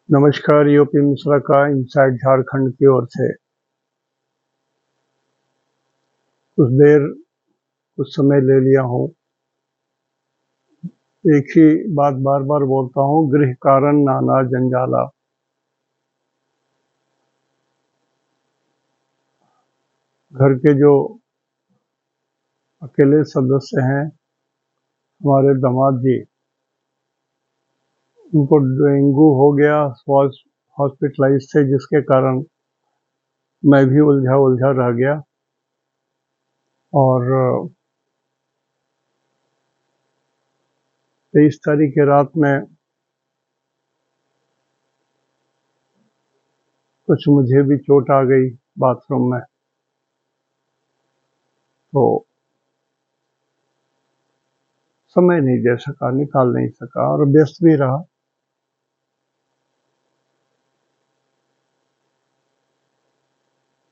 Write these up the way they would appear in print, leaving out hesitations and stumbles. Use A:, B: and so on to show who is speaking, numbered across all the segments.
A: नमस्कार, यूपी मिश्रा का इनसाइड झारखंड की ओर से। कुछ समय ले लिया हूँ। एक ही बात बार बार बोलता हूँ, गृह कारण नाना जंजाला। घर के जो अकेले सदस्य हैं, हमारे दामाद जी, उनको डेंगू हो गया, हॉस्पिटलाइज थे, जिसके कारण मैं भी उलझा उलझा रह गया। और 23 तारीख की रात में कुछ मुझे भी चोट आ गई बाथरूम में, तो समय नहीं दे सका, निकाल नहीं सका और व्यस्त भी रहा।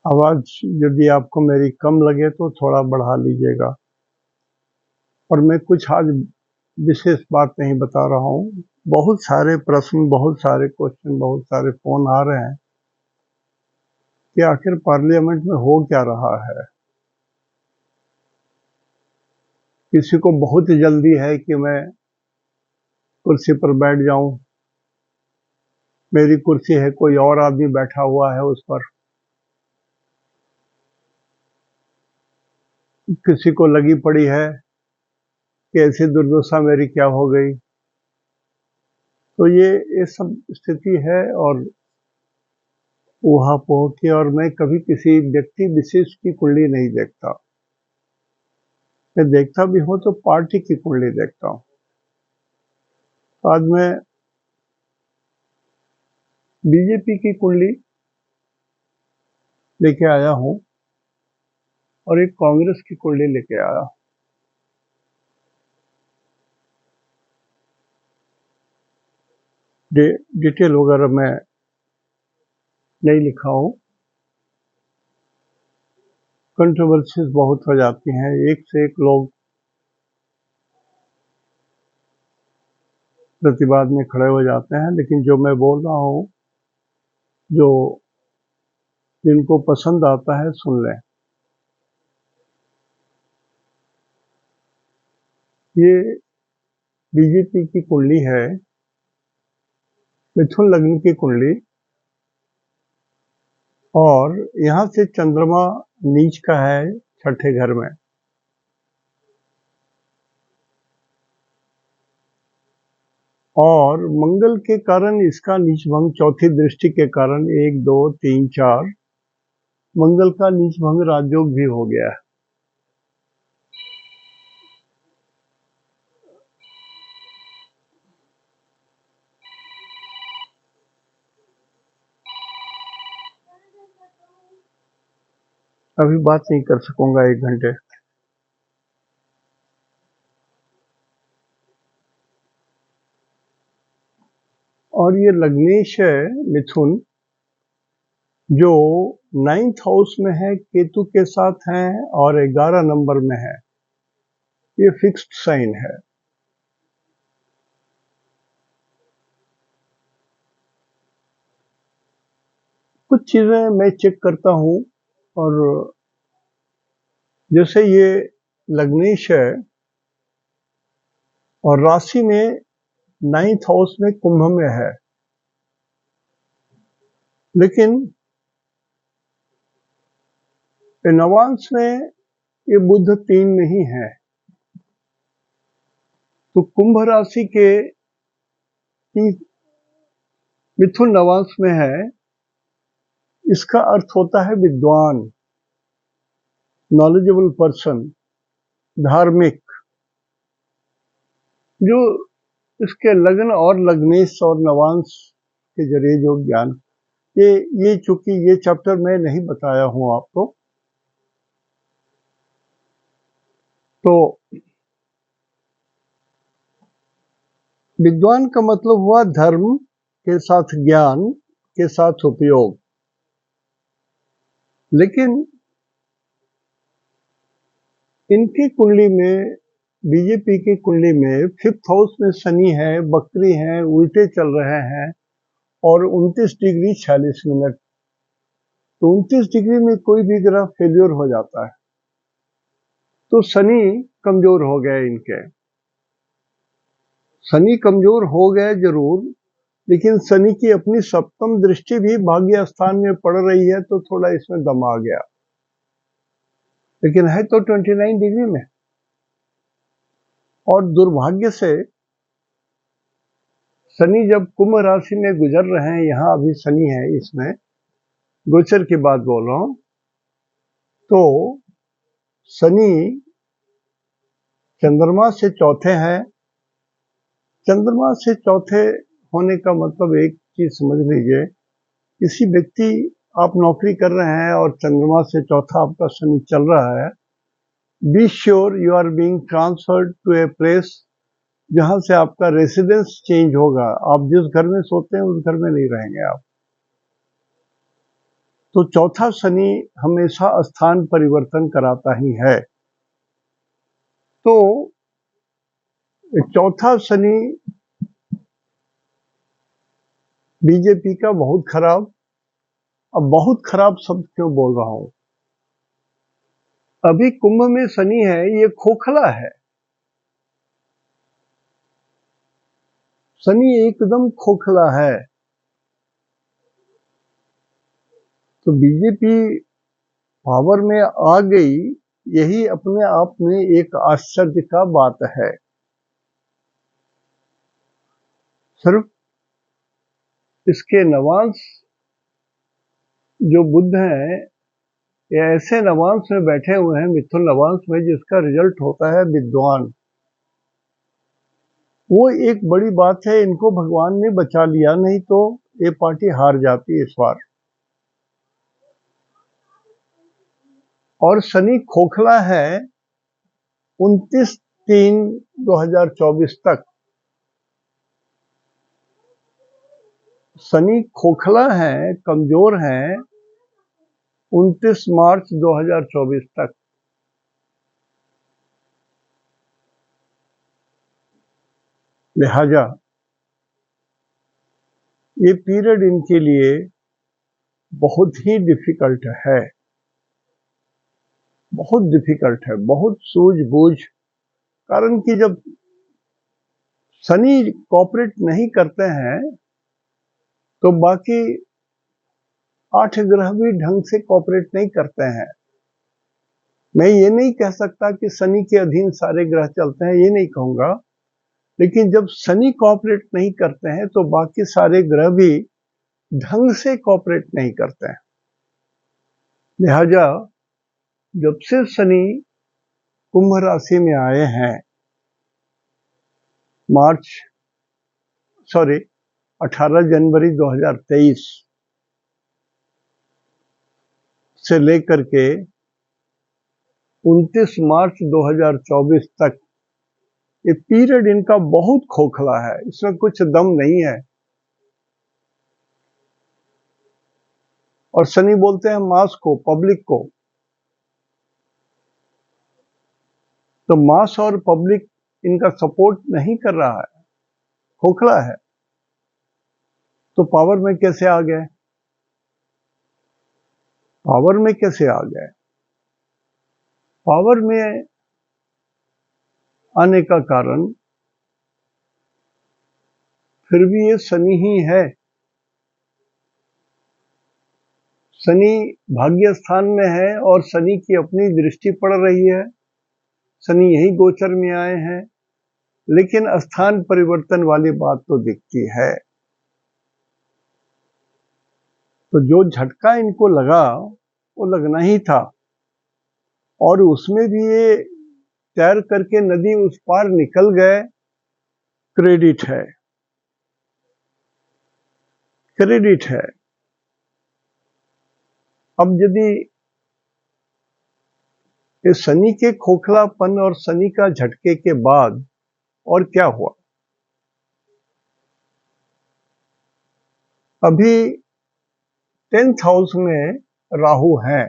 A: आवाज यदि आपको मेरी कम लगे तो थोड़ा बढ़ा लीजिएगा। और मैं कुछ आज विशेष बात नहीं बता रहा हूँ। बहुत सारे प्रश्न, बहुत सारे क्वेश्चन, बहुत सारे फोन आ रहे हैं कि आखिर पार्लियामेंट में हो क्या रहा है। किसी को बहुत जल्दी है कि मैं कुर्सी पर बैठ जाऊं। मेरी कुर्सी है, कोई और आदमी बैठा हुआ है उस पर। किसी को लगी पड़ी है कि ऐसी दुर्दशा मेरी क्या हो गई। तो ये सब स्थिति है और ऊहापोह की। और मैं कभी किसी व्यक्ति विशेष की कुंडली नहीं देखता। मैं देखता भी हूं तो पार्टी की कुंडली देखता हूं। तो आज मैं बीजेपी की कुंडली लेके आया हूं और एक कांग्रेस की कुंडली लेके आया। डिटेल वगैरह मैं नहीं लिखा हूं। कंट्रोवर्सीज बहुत हो जाती हैं, एक से एक लोग प्रतिवाद में खड़े हो जाते हैं। लेकिन जो मैं बोल रहा हूं, जो जिनको पसंद आता है सुन लें। ये बीजेपी की कुंडली है, मिथुन लग्न की कुंडली। और यहां से चंद्रमा नीच का है छठे घर में। और मंगल के कारण इसका नीच भंग, चौथी दृष्टि के कारण 1, 2, 3, 4 मंगल का नीच भंग राजयोग भी हो गया है। अभी बात नहीं कर सकूंगा 1 घंटे। और ये लग्नेश है मिथुन, जो 9th हाउस में है, केतु के साथ है और 11 नंबर में है। ये फिक्स्ड साइन है। कुछ चीजें मैं चेक करता हूं। और जैसे ये लग्नेश है और राशि में 9th हाउस में कुंभ में है, लेकिन नवांश में ये बुध 3 में ही है। तो कुंभ राशि के मिथुन नवांश में है, इसका अर्थ होता है विद्वान, नॉलेजेबल पर्सन, धार्मिक। जो इसके लग्न और लग्नेश और नवांश के जरिए जो ज्ञान, ये चूंकि ये चैप्टर मैं नहीं बताया हूं आपको, तो विद्वान का मतलब हुआ धर्म के साथ ज्ञान के साथ उपयोग। लेकिन इनकी कुंडली में, बीजेपी की कुंडली में 5th हाउस में शनि है, बकरी है, उल्टे चल रहे हैं और 29 डिग्री 46 मिनट। तो 29 डिग्री में कोई भी ग्रह फेल्योर हो जाता है। तो शनि कमजोर हो गए इनके। शनि कमजोर हो गए जरूर, लेकिन शनि की अपनी सप्तम दृष्टि भी भाग्य स्थान में पड़ रही है, तो थोड़ा इसमें दम आ गया। लेकिन है तो 29 डिग्री में। और दुर्भाग्य से शनि जब कुंभ राशि में गुजर रहे हैं, यहां अभी शनि है, इसमें गोचर की बात बोल रहा हूं, तो शनि चंद्रमा से चौथे हैं। चंद्रमा से चौथे होने का मतलब एक चीज समझ लीजिए, किसी व्यक्ति, आप नौकरी कर रहे हैं और चंद्रमा से चौथा आपका शनि चल रहा है, be sure you are being transferred to a place जहां से आपका रेसिडेंस चेंज होगा। आप जिस घर में सोते हैं उस घर में नहीं रहेंगे आप। तो चौथा शनि हमेशा स्थान परिवर्तन कराता ही है। तो चौथा शनि बीजेपी का बहुत खराब। अब बहुत खराब शब्द क्यों बोल रहा हूं? अभी कुंभ में शनि है, ये खोखला है। शनि एकदम खोखला है। तो बीजेपी पावर में आ गई, यही अपने आप में एक आश्चर्य का बात है। सिर्फ इसके नवांश जो बुध हैं, ये ऐसे नवांश में बैठे हुए हैं, मिथुन नवांश में, जिसका रिजल्ट होता है विद्वान। वो एक बड़ी बात है, इनको भगवान ने बचा लिया, नहीं तो ये पार्टी हार जाती इस बार। और शनि खोखला है 29/3/2024 तक। शनि खोखला है, कमजोर है 29 मार्च 2024 तक। लिहाजा ये पीरियड इनके लिए बहुत ही डिफिकल्ट है, बहुत डिफिकल्ट है, बहुत सूझबूझ। कारण कि जब शनि कॉपरेट नहीं करते हैं तो बाकी 8 ग्रह भी ढंग से कॉपरेट नहीं करते हैं। मैं ये नहीं कह सकता कि शनि के अधीन सारे ग्रह चलते हैं, ये नहीं कहूंगा, लेकिन जब शनि कॉपरेट नहीं करते हैं तो बाकी सारे ग्रह भी ढंग से कॉपरेट नहीं करते हैं। लिहाजा जब से शनि कुंभ राशि में आए हैं, 18 जनवरी 2023 से लेकर के 29 मार्च 2024 तक, ये पीरियड इनका बहुत खोखला है, इसमें कुछ दम नहीं है। और शनि बोलते हैं मास को, पब्लिक को। तो मास और पब्लिक इनका सपोर्ट नहीं कर रहा है, खोखला है। तो पावर में कैसे आ गए? पावर में कैसे आ गए? पावर में आने का कारण फिर भी ये शनि ही है। शनि भाग्य स्थान में है और शनि की अपनी दृष्टि पड़ रही है। शनि यही गोचर में आए हैं, लेकिन स्थान परिवर्तन वाली बात तो दिखती है। तो जो झटका इनको लगा वो लगना ही था, और उसमें भी ये तैर करके नदी उस पार निकल गए, क्रेडिट है, क्रेडिट है। अब यदि इस शनि के खोखलापन और शनि का झटके के बाद और क्या हुआ? अभी 10th हाउस में राहु है,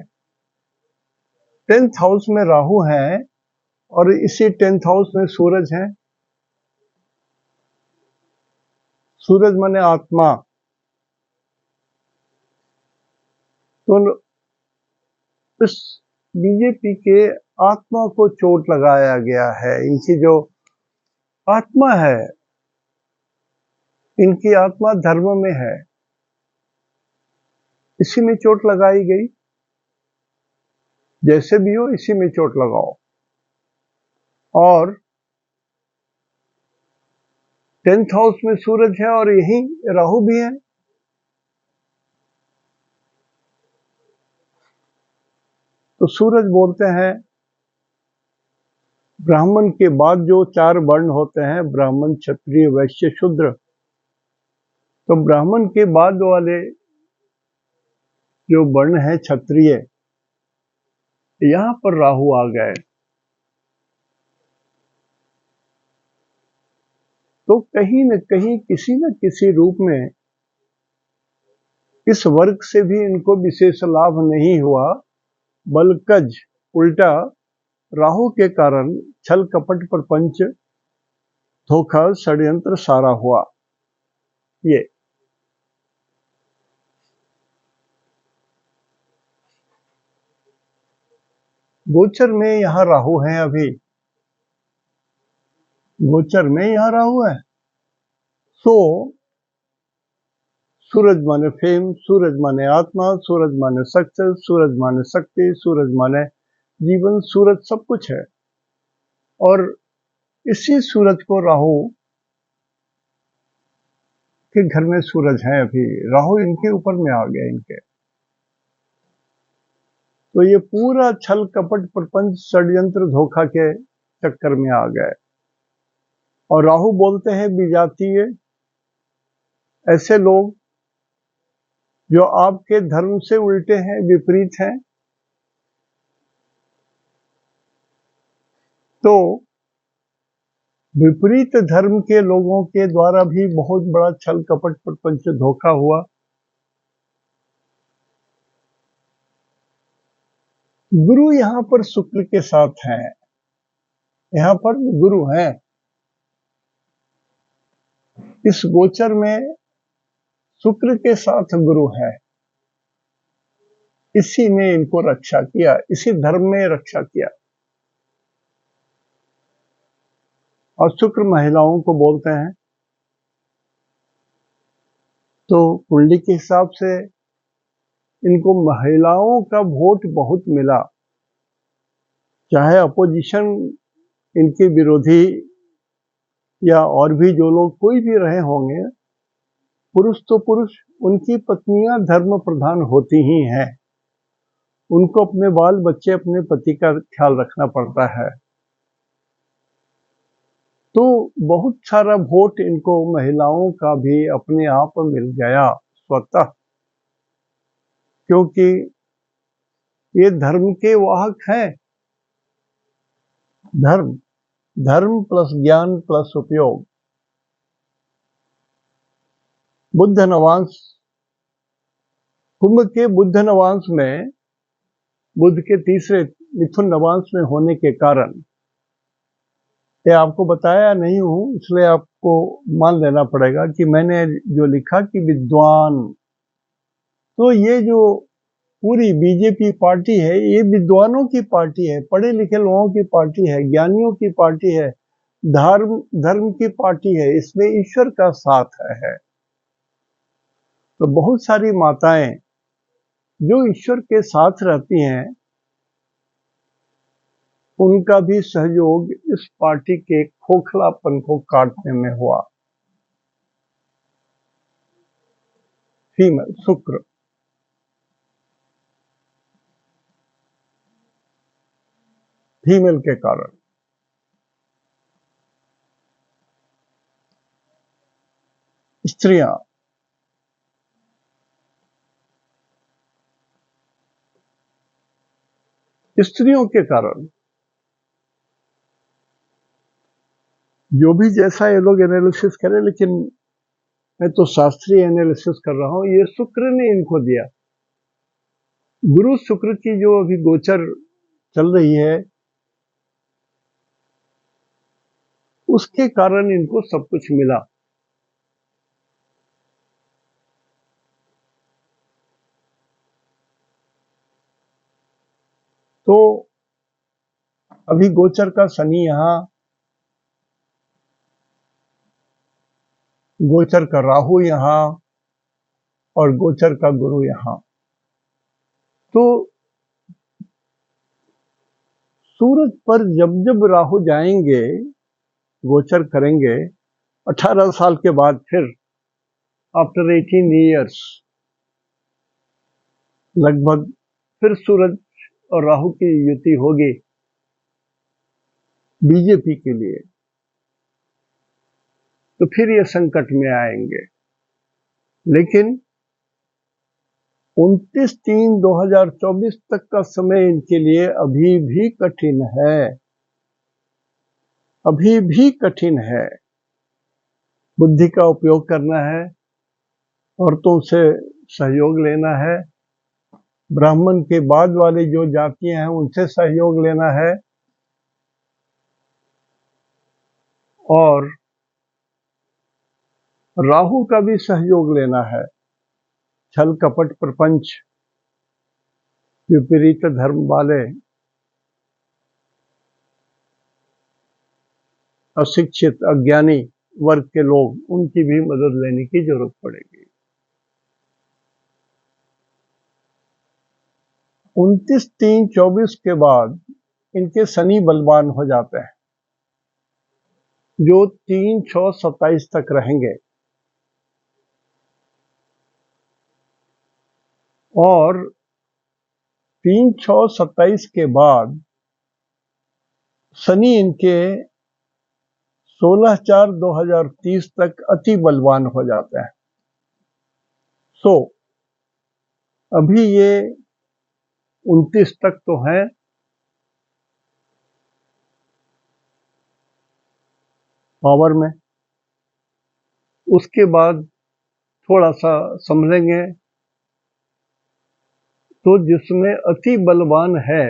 A: 10th हाउस में राहु है, और इसी 10th हाउस में सूरज है। सूरज माने आत्मा, तो इस बीजेपी के आत्मा को चोट लगाया गया है। इनकी जो आत्मा है, इनकी आत्मा धर्म में है, इसी में चोट लगाई गई। जैसे भी हो, इसी में चोट लगाओ। और 10th हाउस में सूरज है और यही राहु भी है। तो सूरज बोलते हैं ब्राह्मण के बाद जो 4 वर्ण होते हैं, ब्राह्मण, क्षत्रिय, वैश्य, शूद्र, तो ब्राह्मण के बाद वाले जो वर्ण है क्षत्रिय, यहां पर राहु आ गए। तो कहीं न कहीं किसी न किसी रूप में इस वर्ग से भी इनको विशेष लाभ नहीं हुआ, बल्कि उल्टा राहु के कारण छल कपट प्रपंच धोखा षड्यंत्र सारा हुआ। ये गोचर में यहां राहु है, अभी गोचर में यहां राहु है। सो सूरज माने फेम, सूरज माने आत्मा, सूरज माने सक्सेस, सूरज माने शक्ति, सूरज माने जीवन, सूरज सब कुछ है। और इसी सूरज को राहु के घर में सूरज है, अभी राहु इनके ऊपर में आ गया इनके। तो ये पूरा छल कपट प्रपंच षड्यंत्र धोखा के चक्कर में आ गए। और राहु बोलते हैं विजातीय, ऐसे लोग जो आपके धर्म से उल्टे हैं, विपरीत हैं। तो विपरीत धर्म के लोगों के द्वारा भी बहुत बड़ा छल कपट प्रपंच धोखा हुआ। गुरु यहां पर शुक्र के साथ हैं, यहां पर गुरु हैं। इस गोचर में शुक्र के साथ गुरु है, इसी ने इनको रक्षा किया, इसी धर्म में रक्षा किया। और शुक्र महिलाओं को बोलते हैं। तो कुंडली के हिसाब से इनको महिलाओं का वोट बहुत मिला, चाहे अपोजिशन इनके विरोधी या और भी जो लोग कोई भी रहे होंगे, पुरुष तो पुरुष, उनकी पत्नियां धर्म प्रधान होती ही हैं। उनको अपने बाल बच्चे, अपने पति का ख्याल रखना पड़ता है। तो बहुत सारा वोट इनको महिलाओं का भी अपने आप मिल गया स्वतः, क्योंकि ये धर्म के वाहक हैं। धर्म, धर्म प्लस ज्ञान प्लस उपयोग। बुध नवांश, कुंभ के बुध नवांश में, बुध के तीसरे मिथुन नवांश में होने के कारण, ये आपको बताया नहीं हूं, इसलिए आपको मान लेना पड़ेगा कि मैंने जो लिखा कि विद्वान, तो ये जो पूरी बीजेपी पार्टी है, ये विद्वानों की पार्टी है, पढ़े लिखे लोगों की पार्टी है, ज्ञानियों की पार्टी है, धर्म की पार्टी है। इसमें ईश्वर का साथ है। तो बहुत सारी माताएं जो ईश्वर के साथ रहती हैं, उनका भी सहयोग इस पार्टी के खोखलापन को काटने में हुआ। फीमेल शुक्र, फीमेल के कारण। स्त्रियां, स्त्रियों के कारण, जो भी जैसा ये लोग एनालिसिस करें, लेकिन मैं तो शास्त्रीय एनालिसिस कर रहा हूं। ये शुक्र ने इनको दिया। गुरु शुक्र की जो अभी गोचर चल रही है, उसके कारण इनको सब कुछ मिला। तो अभी गोचर का शनि यहाँ, गोचर का राहु यहाँ और गोचर का गुरु यहाँ। तो सूरज पर जब जब राहु जाएंगे, गोचर करेंगे 18 साल के बाद, फिर आफ्टर 18 ईयर्स लगभग फिर सूरज और राहु की युति होगी बीजेपी के लिए। तो फिर ये संकट में आएंगे। लेकिन 29/3/2024 तक का समय इनके लिए अभी भी कठिन है, अभी भी कठिन है। बुद्धि का उपयोग करना है, औरतों से सहयोग लेना है, ब्राह्मण के बाद वाली जो जातियां हैं उनसे सहयोग लेना है, और राहु का भी सहयोग लेना है। छल कपट प्रपंच विपरीत धर्म वाले अशिक्षित अज्ञानी वर्ग के लोग, उनकी भी मदद लेने की जरूरत पड़ेगी। 29/3/24 के बाद इनके शनि बलवान हो जाते हैं, जो 3/6/27 तक रहेंगे। और 3/6/27 के बाद शनि इनके 16/4/2030 तक अति बलवान हो जाते हैं। सो अभी ये 29 तक तो हैं, पावर में। उसके बाद थोड़ा सा संभलेंगे। तो जिसमें अति बलवान है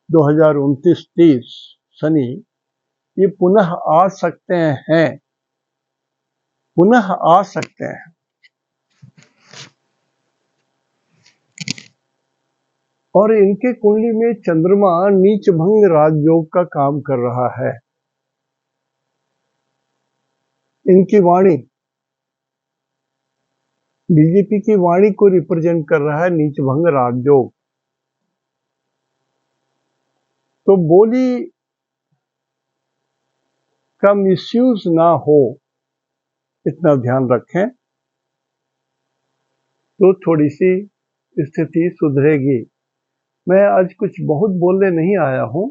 A: 2029-30 शनि, ये पुनः आ सकते हैं, पुनः आ सकते हैं। और इनके कुंडली में चंद्रमा नीच भंग राजयोग का काम कर रहा है। इनकी वाणी बीजेपी की वाणी को रिप्रेजेंट कर रहा है, नीच भंग राजयोग। तो बोली का मिसयूज ना हो, इतना ध्यान रखें, तो थोड़ी सी स्थिति सुधरेगी। मैं आज कुछ बहुत बोलने नहीं आया हूं।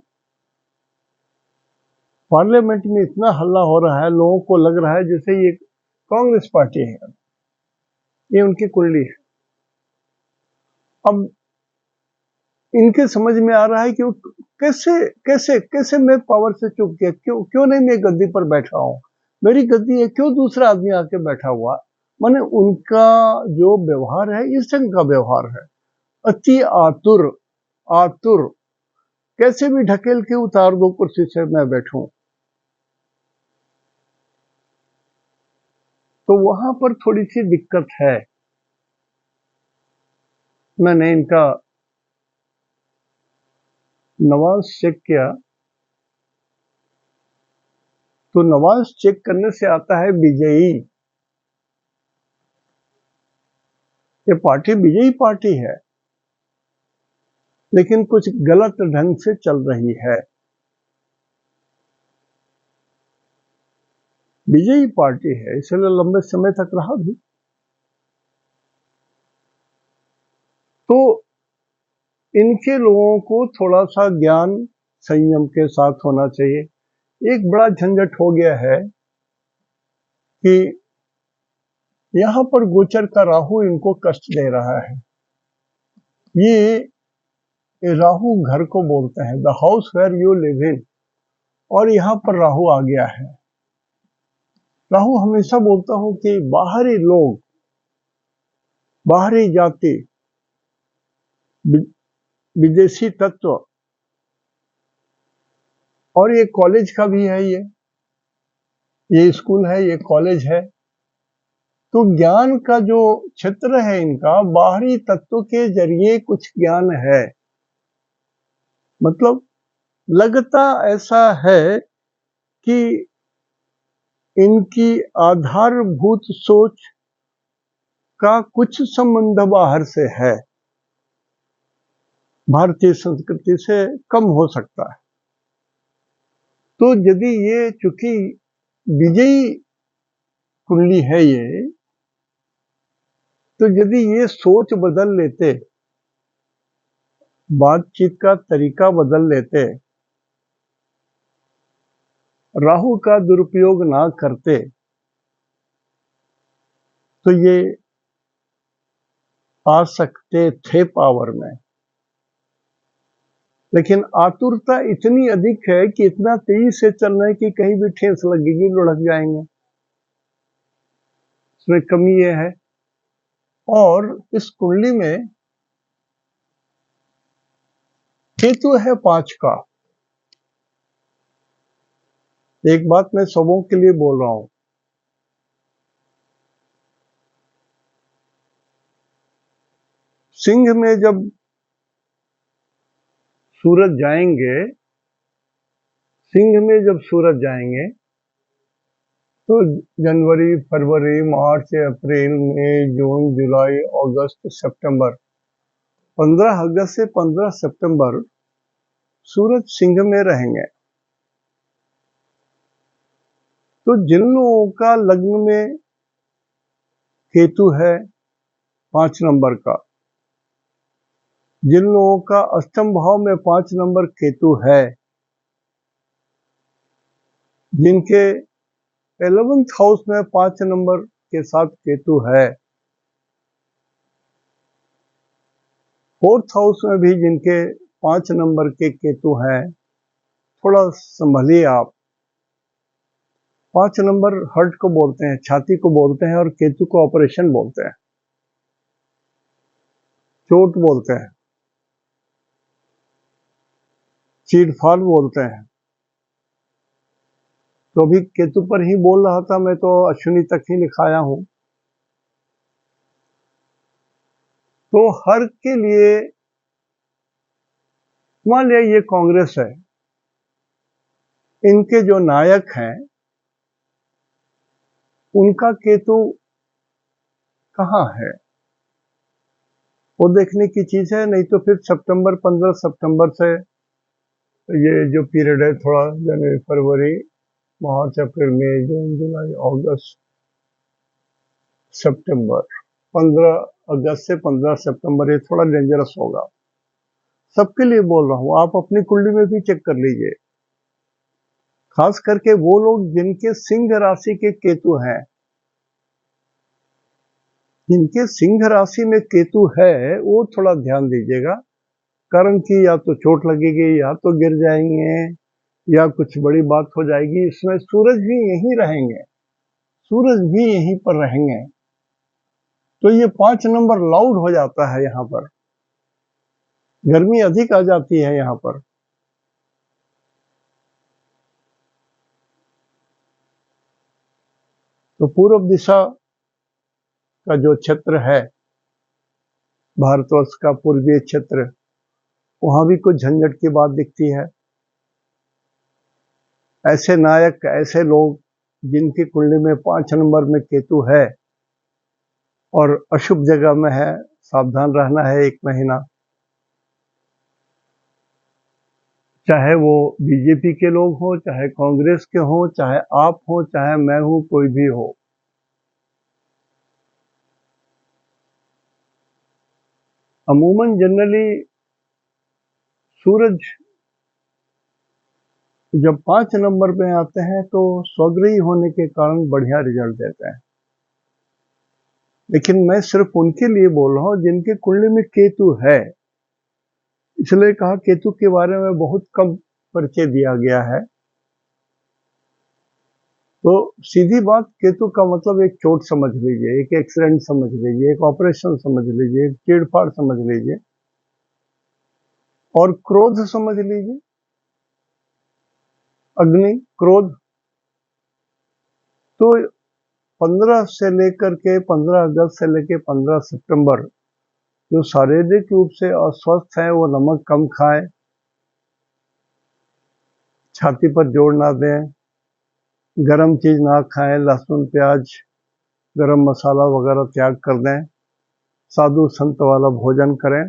A: पार्लियामेंट में इतना हल्ला हो रहा है, लोगों को लग रहा है जैसे ये कांग्रेस पार्टी है, ये उनकी कुंडली है। अब इनके समझ में आ रहा है कि कैसे कैसे कैसे मैं पावर से चूक गया, क्यों नहीं मैं गद्दी पर बैठा हूं, मेरी गद्दी है, क्यों दूसरा आदमी आके बैठा हुआ। माने उनका जो व्यवहार है इस ढंग का व्यवहार है, अति आतुर आतुर, कैसे भी ढकेल के उतार दो कुर्सी से मैं बैठूं। तो वहां पर थोड़ी सी दिक्कत है। मैंने इनका नवाज चेक किया, तो नवाज चेक करने से आता है विजयी। ये पार्टी विजयी पार्टी है, लेकिन कुछ गलत ढंग से चल रही है। विजयी पार्टी है, इसलिए लंबे समय तक रहा भी। तो इनके लोगों को थोड़ा सा ज्ञान संयम के साथ होना चाहिए। एक बड़ा झंझट हो गया है कि यहां पर गोचर का राहु इनको कष्ट दे रहा है। ये राहु घर को बोलते हैं, the house where you live in, और यहां पर राहु आ गया है। राहु हमेशा बोलता हूं कि बाहरी लोग, बाहरी जाति, विदेशी तत्व, और ये कॉलेज का भी है, ये स्कूल है, ये कॉलेज है। तो ज्ञान का जो क्षेत्र है इनका, बाहरी तत्व के जरिए कुछ ज्ञान है। मतलब लगता ऐसा है कि इनकी आधारभूत सोच का कुछ संबंध बाहर से है, भारतीय संस्कृति से कम हो सकता है। तो यदि ये चूंकि विजयी कुंडली है ये, तो यदि ये सोच बदल लेते, बातचीत का तरीका बदल लेते, राहु का दुरुपयोग ना करते, तो ये आ सकते थे पावर में। लेकिन आतुरता इतनी अधिक है कि इतना तेजी से चल रहे हैं कि कहीं भी ठेस लगेगी, लुढ़क जाएंगे। इसमें कमी ये है। और इस कुंडली में केतु है 5 का। एक बात मैं सबों के लिए बोल रहा हूं, सिंह में जब सूरज जाएंगे, सिंह में जब सूरज जाएंगे तो जनवरी, फरवरी, मार्च, अप्रैल, मई, जून, जुलाई, अगस्त, सितंबर, 15 अगस्त से 15 सितंबर सूरज सिंह में रहेंगे। तो जिन लोगों का लग्न में केतु है 5 नंबर का, जिन लोगों का अष्टम भाव में 5 नंबर केतु है, जिनके 11th हाउस में 5 नंबर के साथ केतु है, 4th हाउस में भी जिनके 5 नंबर के केतु हैं, थोड़ा संभलिए आप। 5 नंबर हर्ट को बोलते हैं, छाती को बोलते हैं, और केतु को ऑपरेशन बोलते हैं, चोट बोलते हैं, चीरफाड़ बोलते हैं। तो अभी केतु पर ही बोल रहा था मैं, तो अश्विनी तक ही लिखाया हूं। तो हर के लिए, मान लिया ये कांग्रेस है, इनके जो नायक हैं उनका केतु कहाँ है, वो देखने की चीज है। नहीं तो फिर सितंबर, 15 सितंबर से ये जो पीरियड है, थोड़ा जनवरी, फरवरी, मार्च, अप्रैल, मई, जून, जुलाई, अगस्त, सितंबर, 15 अगस्त से 15 सितंबर, ये थोड़ा डेंजरस होगा। सबके लिए बोल रहा हूं, आप अपनी कुंडली में भी चेक कर लीजिए। खास करके वो लोग जिनके सिंह राशि के केतु हैं, जिनके सिंह राशि में केतु है, वो थोड़ा ध्यान दीजिएगा। कारण कि या तो चोट लगेगी, या तो गिर जाएंगे, या कुछ बड़ी बात हो जाएगी। इसमें सूरज भी यहीं रहेंगे, सूरज भी यहीं पर रहेंगे, तो ये 5 नंबर लाउड हो जाता है, यहां पर गर्मी अधिक आ जाती है यहां पर। तो पूर्व दिशा का जो क्षेत्र है, भारतवर्ष का पूर्वीय क्षेत्र, वहां भी कुछ झंझट की बात दिखती है। ऐसे नायक, ऐसे लोग जिनकी कुंडली में 5 नंबर में केतु है और अशुभ जगह में है, सावधान रहना है 1 महीना। चाहे वो बीजेपी के लोग हों, चाहे कांग्रेस के हों, चाहे आप हों, चाहे मैं हूं, कोई भी हो। अमूमन जनरली सूरज जब 5 नंबर पे आते हैं तो स्वगृही होने के कारण बढ़िया रिजल्ट देते हैं। लेकिन मैं सिर्फ उनके लिए बोल रहा हूं जिनके कुंडली में केतु है। इसलिए कहा केतु के बारे में बहुत कम परिचय दिया गया है। तो सीधी बात, केतु का मतलब एक चोट समझ लीजिए, एक एक्सीडेंट समझ लीजिए, एक ऑपरेशन समझ लीजिए, एक चीड़फाड़ समझ लीजिए, और क्रोध समझ लीजिए, अग्नि, क्रोध। तो 15 से लेकर के 15 अगस्त से लेकर 15 सितंबर जो शारीरिक रूप से अस्वस्थ हैं, वो नमक कम खाएं, छाती पर जोर ना दें, गरम चीज ना खाएं, लहसुन प्याज गरम मसाला वगैरह त्याग कर दें, साधु संत वाला भोजन करें।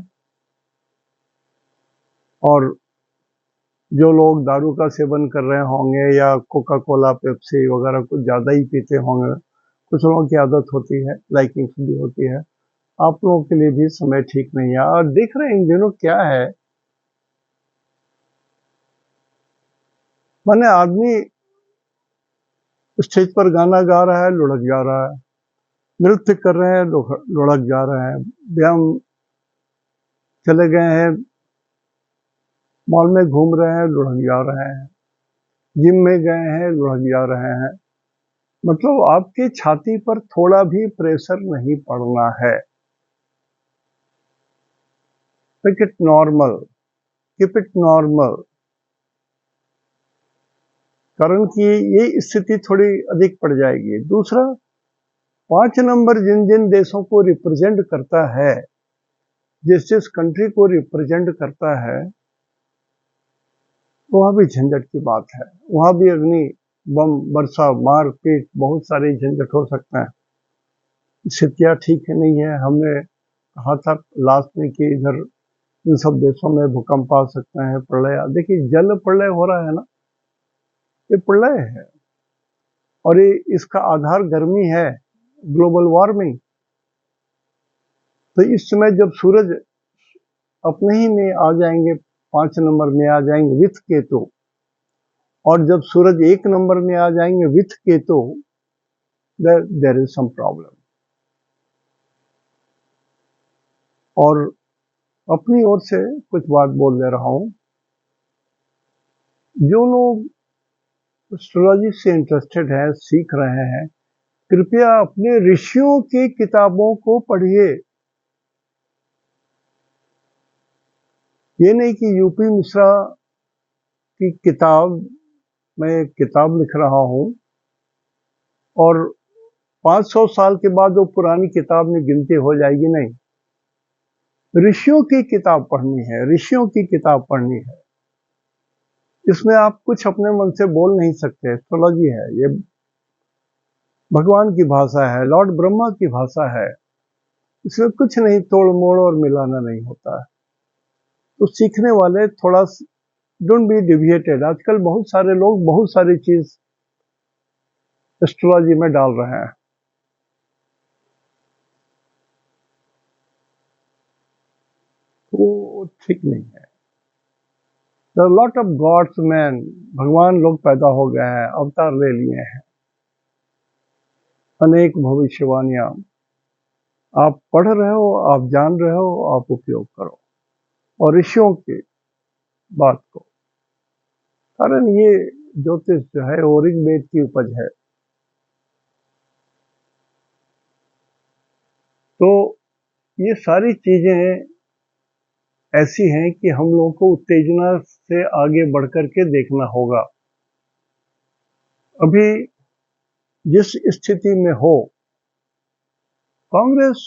A: और जो लोग दारू का सेवन कर रहे होंगे या कोका कोला पेप्सी वगैरह कुछ ज़्यादा ही पीते होंगे, कुछ लोगों की आदत होती है, लाइकिंग भी होती है, आप लोगों के लिए भी समय ठीक नहीं है। और देख रहे हैं इन दिनों क्या है, माने आदमी स्टेज पर गाना गा रहा है, लुढ़क जा रहा है, नृत्य कर रहे हैं, लुढ़क जा रहे हैं, व्यायाम चले गए हैं, मॉल में घूम रहे हैं, लुढ़क जा रहे हैं, जिम में गए हैं, लुढ़क जा रहे हैं। मतलब आपकी छाती पर थोड़ा भी प्रेशर नहीं पड़ना है। Make it normal, keep it normal, कारण कि ये स्थिति थोड़ी अधिक पड़ जाएगी। दूसरा, 5 नंबर जिन जिन देशों को रिप्रेजेंट करता है, जिस जिस कंट्री को रिप्रेजेंट करता है, वहां भी झंझट की बात है, वहां भी अग्नि बम वर्षा मारपीट बहुत सारे झंझट हो सकते हैं। स्थितियां ठीक नहीं है। हमने कहा था लास्ट में कि इधर इन सब देशों में भूकंप आ सकते हैं, प्रलय। देखिए जल प्रलय हो रहा है ना, ये प्रलय है और ये इसका आधार गर्मी है, ग्लोबल वार्मिंग। तो इस समय जब सूरज अपने ही में आ जाएंगे, 5 नंबर में आ जाएंगे विथ केतु, और जब सूरज 1 नंबर में आ जाएंगे with Ketu, there is some problem. और अपनी ओर से कुछ बात बोल दे रहा हूं, जो लोग एस्ट्रोलॉजी से इंटरेस्टेड है, सीख रहे हैं, कृपया अपने ऋषियों की किताबों को पढ़िए। ये नहीं कि यूपी मिश्रा की किताब, मैं एक किताब लिख रहा हूं और 500 साल के बाद वो पुरानी किताब में गिनती हो जाएगी, नहीं। ऋषियों की किताब पढ़नी है, ऋषियों की किताब पढ़नी है। इसमें आप कुछ अपने मन से बोल नहीं सकते। एस्ट्रोलॉजी है, ये भगवान की भाषा है, लॉर्ड ब्रह्मा की भाषा है, इसमें कुछ नहीं तोड़ मोड़ और मिलाना नहीं होता है। तो सीखने वाले थोड़ा डोंट बी डिविएटेड। आजकल बहुत सारे लोग बहुत सारी चीज एस्ट्रोलॉजी में डाल रहे हैं, वो ठीक नहीं है। लॉट ऑफ गॉड्स मैन, भगवान लोग पैदा हो गए हैं, अवतार ले लिए हैं, अनेक भविष्यवाणियां आप पढ़ रहे हो, आप जान रहे हो, आप उपयोग करो और ऋषियों की बात को। कारण ये ज्योतिष जो है वो ऋग्वेद की उपज है। तो ये सारी चीजें ऐसी हैं कि हम लोगों को उत्तेजना से आगे बढ़कर के देखना होगा। अभी जिस स्थिति में हो, कांग्रेस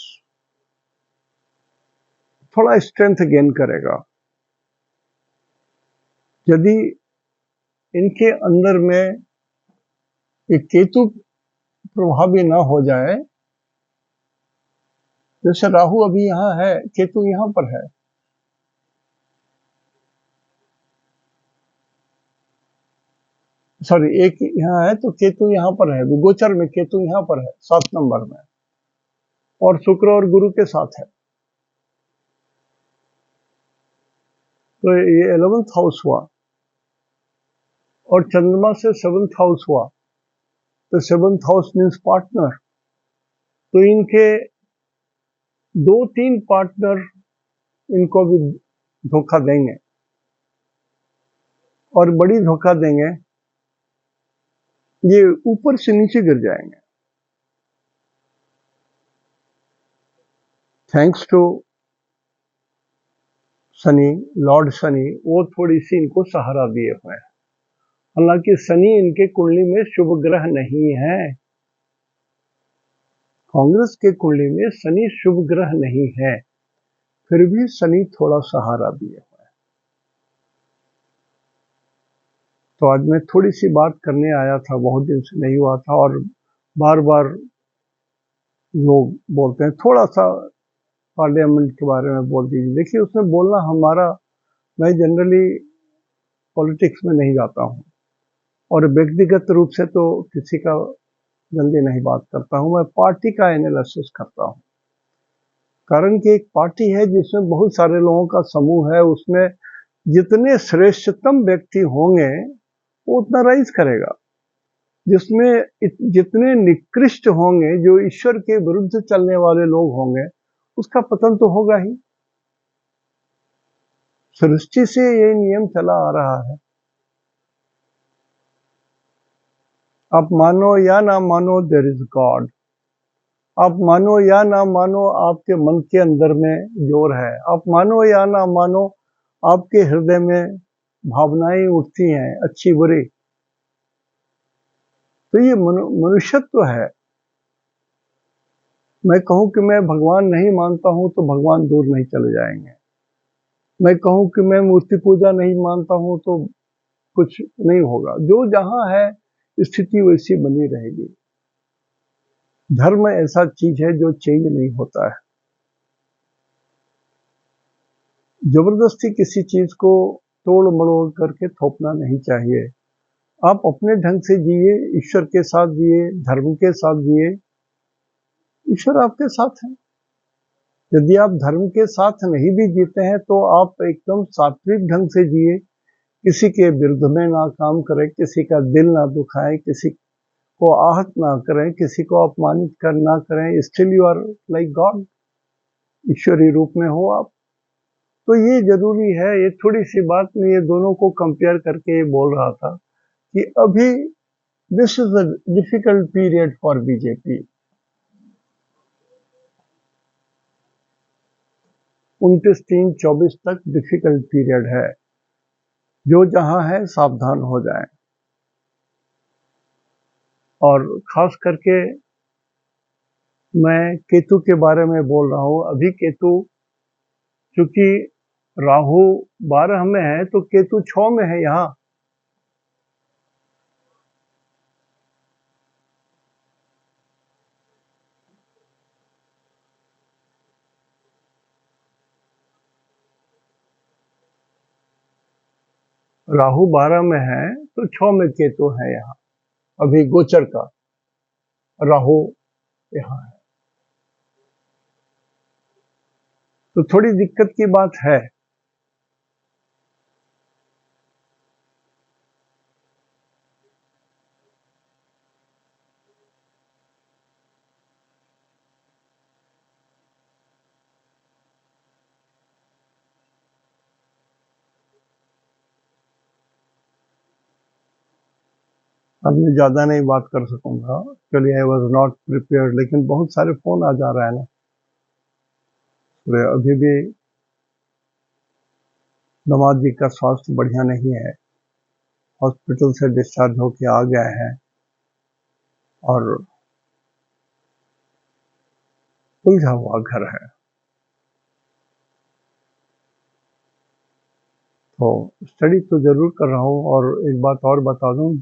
A: थोड़ा स्ट्रेंथ गेन करेगा। यदि इनके अंदर में एक केतु प्रभावी ना हो जाए, जैसे राहु अभी यहां है, केतु यहां पर है, सॉरी एक यहाँ है तो केतु यहां पर है, गोचर में केतु यहां पर है 7 नंबर में, और शुक्र और गुरु के साथ है। तो ये 11th हाउस हुआ और चंद्रमा से 7th हाउस हुआ, तो 7th हाउस मीन्स पार्टनर। तो इनके 2-3 पार्टनर इनको भी धोखा देंगे और बड़ी धोखा देंगे, ये ऊपर से नीचे गिर जाएंगे। Thanks to Shani, lord Shani, वो थोड़ी सी इनको सहारा दिए हुए हैं। हालांकि शनि इनके कुंडली में शुभ ग्रह नहीं है, कांग्रेस के कुंडली में शनि शुभ ग्रह नहीं है, फिर भी शनि थोड़ा सहारा दिए हुए हैं। तो आज मैं थोड़ी सी बात करने आया था, बहुत दिन से नहीं हुआ था, और बार बार लोग बोलते हैं थोड़ा सा पार्लियामेंट के बारे में बोल दीजिए। देखिए, उसमें बोलना हमारा, मैं जनरली पॉलिटिक्स में नहीं जाता हूँ, और व्यक्तिगत रूप से तो किसी का जल्दी नहीं बात करता हूँ। मैं पार्टी का एनालिसिस करता हूँ, कारण कि एक पार्टी है जिसमें बहुत सारे लोगों का समूह है, उसमें जितने श्रेष्ठतम व्यक्ति होंगे वो उतना राइज करेगा, जिसमें जितने निकृष्ट होंगे, जो ईश्वर के विरुद्ध चलने वाले लोग होंगे, उसका पतन तो होगा ही। सृष्टि से ये नियम चला आ रहा है। आप मानो या ना मानो, देयर इज गॉड। आप मानो या ना मानो, आपके मन के अंदर में जोर है। आप मानो या ना मानो, आपके हृदय में भावनाएं उठती हैं, अच्छी बुरी। तो ये मनुष्यत्व है। मैं कहूं कि मैं भगवान नहीं मानता हूं तो भगवान दूर नहीं चले जाएंगे। मैं कहूं कि मैं मूर्ति पूजा नहीं मानता हूं तो कुछ नहीं होगा। जो जहां है स्थिति वैसी बनी रहेगी। धर्म ऐसा चीज है जो चेंज नहीं होता है। जबरदस्ती किसी चीज को तोड़ मरोड़ करके थोपना नहीं चाहिए। आप अपने ढंग से जिए, ईश्वर के साथ जिए, धर्म के साथ जिए, ईश्वर आपके साथ है। यदि आप धर्म के साथ नहीं भी जीते हैं तो आप एकदम सात्विक ढंग से जिए, किसी के विरुद्ध में ना काम करें, किसी का दिल ना दुखाएं, किसी को आहत ना करें, किसी को अपमानित कर ना करें। Still you are like god, ईश्वरीय रूप में हो आप। तो ये जरूरी है। ये थोड़ी सी बात में ये दोनों को कंपेयर करके ये बोल रहा था कि अभी this is a difficult period for BJP. 29-3-24 तक डिफिकल्ट पीरियड है। जो जहां है सावधान हो जाए। और खास करके मैं केतु के बारे में बोल रहा हूं। अभी केतु, चूंकि राहु 12 में है तो केतु 6 में है। यहाँ राहु 12 में है तो 6 में केतु है। यहाँ अभी गोचर का राहु यहाँ है, तो थोड़ी दिक्कत की बात है। अब मैं ज्यादा नहीं बात कर सकूंगा, चलिए। आई वॉज नॉट प्रिपेयर्ड, लेकिन बहुत सारे फोन आ जा रहा है ना। तो अभी भी दामाद जी का स्वास्थ्य बढ़िया नहीं है, हॉस्पिटल से डिस्चार्ज होके आ गए हैं, और उलझा हुआ घर है। तो स्टडी तो जरूर कर रहा हूँ। और एक बात और बता दूं,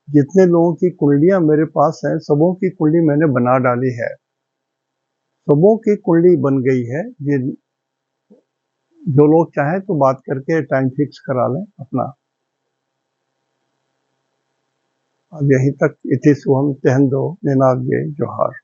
A: जितने लोगों की कुंडलियां मेरे पास हैं, सबों की कुंडली मैंने बना डाली है। सबों की कुंडली बन गई है। जो लोग चाहें तो बात करके टाइम फिक्स करा लें अपना। अब यहीं तक। इति शुभम तेहंदो निनाद जोहार।